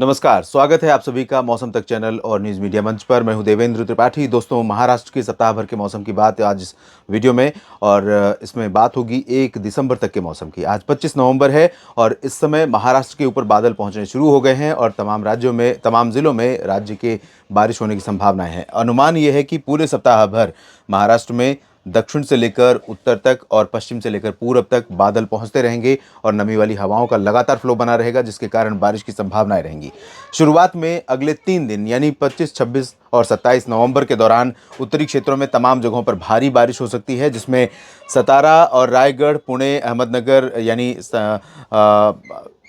नमस्कार, स्वागत है आप सभी का मौसम तक चैनल और न्यूज़ मीडिया मंच पर। मैं हूं देवेंद्र त्रिपाठी। दोस्तों, महाराष्ट्र के सप्ताह भर के मौसम की बात आज इस वीडियो में, और इसमें बात होगी 1 दिसंबर तक के मौसम की। आज 25 नवंबर है और इस समय महाराष्ट्र के ऊपर बादल पहुंचने शुरू हो गए हैं और तमाम ज़िलों में राज्य के बारिश होने की संभावनाएं हैं। अनुमान ये है कि पूरे सप्ताह भर महाराष्ट्र में दक्षिण से लेकर उत्तर तक और पश्चिम से लेकर पूरब तक बादल पहुंचते रहेंगे और नमी वाली हवाओं का लगातार फ्लो बना रहेगा, जिसके कारण बारिश की संभावनाएं रहेंगी। शुरुआत में अगले 3 दिन यानी 25, 26 और 27 नवंबर के दौरान उत्तरी क्षेत्रों में तमाम जगहों पर भारी बारिश हो सकती है, जिसमें सतारा और रायगढ़, पुणे, अहमदनगर यानी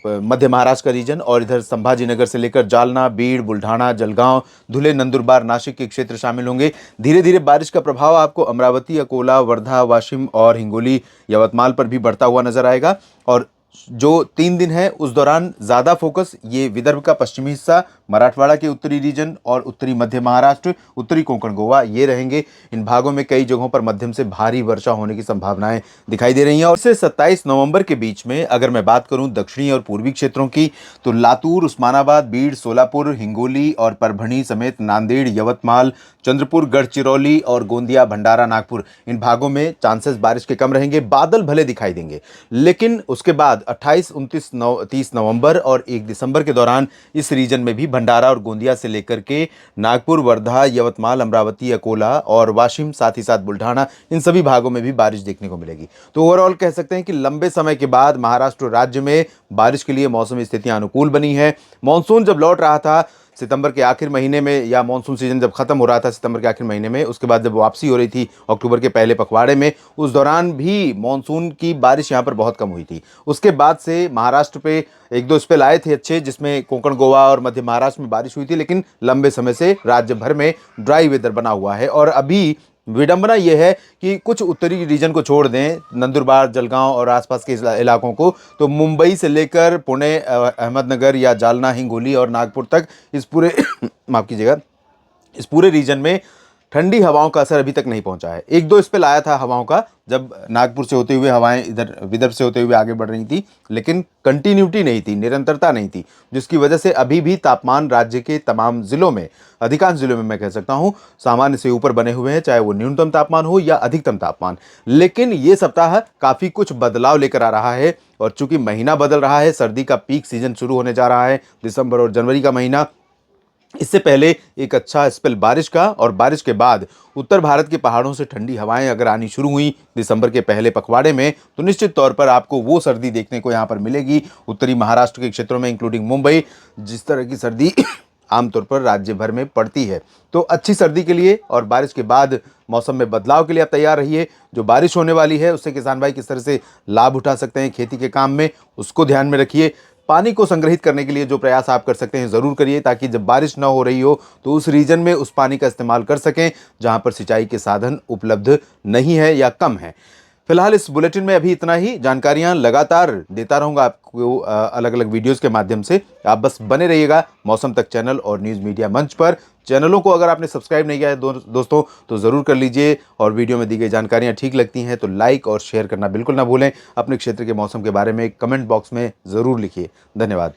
मध्य महाराष्ट्र का रीजन और इधर संभाजीनगर से लेकर जालना, बीड़, बुल्ढाना, जलगांव, धुले, नंदुरबार, नासिक के क्षेत्र शामिल होंगे। धीरे धीरे बारिश का प्रभाव आपको अमरावती, अकोला, वर्धा, वाशिम और हिंगोली, यवतमाल पर भी बढ़ता हुआ नजर आएगा। और जो 3 दिन है उस दौरान ज़्यादा फोकस ये विदर्भ का पश्चिमी हिस्सा, मराठवाड़ा के उत्तरी रीजन और उत्तरी मध्य महाराष्ट्र, उत्तरी कोंकण गोवा ये रहेंगे। इन भागों में कई जगहों पर मध्यम से भारी वर्षा होने की संभावनाएं दिखाई दे रही हैं। और इससे 27 नवंबर के बीच में अगर मैं बात करूं दक्षिणी और पूर्वी क्षेत्रों की, तो लातूर, उस्मानाबाद, बीड़, सोलापुर, हिंगोली और परभणी समेत नांदेड़, यवतमाल, चंद्रपुर, गढ़चिरौली और गोंदिया, भंडारा, नागपुर इन भागों में चांसेस बारिश के कम रहेंगे। बादल भले दिखाई देंगे, लेकिन उसके बाद 28, 29, 30 नवंबर और 1 दिसंबर के दौरान इस रीजन में भी भंडारा और गोंदिया से लेकर के नागपुर, वर्धा, यवतमाल, अमरावती, अकोला और वाशिम, साथ ही साथ बुल्ढाना, इन सभी भागों में भी बारिश देखने को मिलेगी। तो ओवरऑल कह सकते हैं कि लंबे समय के बाद महाराष्ट्र राज्य में बारिश के लिए मौसमी स्थितियां अनुकूल बनी है। मानसून जब लौट रहा था सितंबर के आखिर महीने में, या मानसून सीजन जब खत्म हो रहा था सितंबर के आखिर महीने में, उसके बाद जब वापसी हो रही थी अक्टूबर के पहले पखवाड़े में, उस दौरान भी मानसून की बारिश यहाँ पर बहुत कम हुई थी। उसके बाद से महाराष्ट्र पे 1-2 स्पेल आए थे अच्छे, जिसमें कोंकण गोवा और मध्य महाराष्ट्र में बारिश हुई थी, लेकिन लंबे समय से राज्य भर में ड्राई वेदर बना हुआ है। और अभी विडंबना यह है कि कुछ उत्तरी रीजन को छोड़ दें, नंदुरबार, जलगांव और आसपास के इलाकों को, तो मुंबई से लेकर पुणे, अहमदनगर या जालना, हिंगोली और नागपुर तक इस पूरे माफ कीजिएगा, इस पूरे रीजन में ठंडी हवाओं का असर अभी तक नहीं पहुंचा है। 1-2 स्पेल आया था हवाओं का, जब नागपुर से होते हुए हवाएं इधर विदर्भ से होते हुए आगे बढ़ रही थी, लेकिन कंटिन्यूटी नहीं थी, निरंतरता नहीं थी, जिसकी वजह से अभी भी तापमान राज्य के तमाम जिलों में, अधिकांश जिलों में मैं कह सकता हूं, सामान्य से ऊपर बने हुए हैं, चाहे वो न्यूनतम तापमान हो या अधिकतम तापमान। लेकिन ये सप्ताह काफी कुछ बदलाव लेकर आ रहा है, और चूंकि महीना बदल रहा है, सर्दी का पीक सीजन शुरू होने जा रहा है, दिसंबर और जनवरी का महीना, इससे पहले एक अच्छा स्पेल बारिश का, और बारिश के बाद उत्तर भारत के पहाड़ों से ठंडी हवाएं अगर आनी शुरू हुई दिसंबर के पहले पखवाड़े में, तो निश्चित तौर पर आपको वो सर्दी देखने को यहां पर मिलेगी उत्तरी महाराष्ट्र के क्षेत्रों में, इंक्लूडिंग मुंबई, जिस तरह की सर्दी आमतौर पर राज्य भर में पड़ती है। तो अच्छी सर्दी के लिए और बारिश के बाद मौसम में बदलाव के लिए आप तैयार रहिए। जो बारिश होने वाली है उससे किसान भाई किस तरह से लाभ उठा सकते हैं खेती के काम में, उसको ध्यान में रखिए। पानी को संग्रहित करने के लिए जो प्रयास आप कर सकते हैं ज़रूर करिए, ताकि जब बारिश ना हो रही हो तो उस रीजन में उस पानी का इस्तेमाल कर सकें जहां पर सिंचाई के साधन उपलब्ध नहीं है या कम है। फिलहाल इस बुलेटिन में अभी इतना ही। जानकारियां लगातार देता रहूंगा आपको अलग अलग वीडियोस के माध्यम से। आप बस बने रहिएगा मौसम तक चैनल और न्यूज़ मीडिया मंच पर। चैनलों को अगर आपने सब्सक्राइब नहीं किया है दोस्तों, तो ज़रूर कर लीजिए, और वीडियो में दी गई जानकारियां ठीक लगती हैं तो लाइक और शेयर करना बिल्कुल ना भूलें। अपने क्षेत्र के मौसम के बारे में कमेंट बॉक्स में ज़रूर लिखिए। धन्यवाद।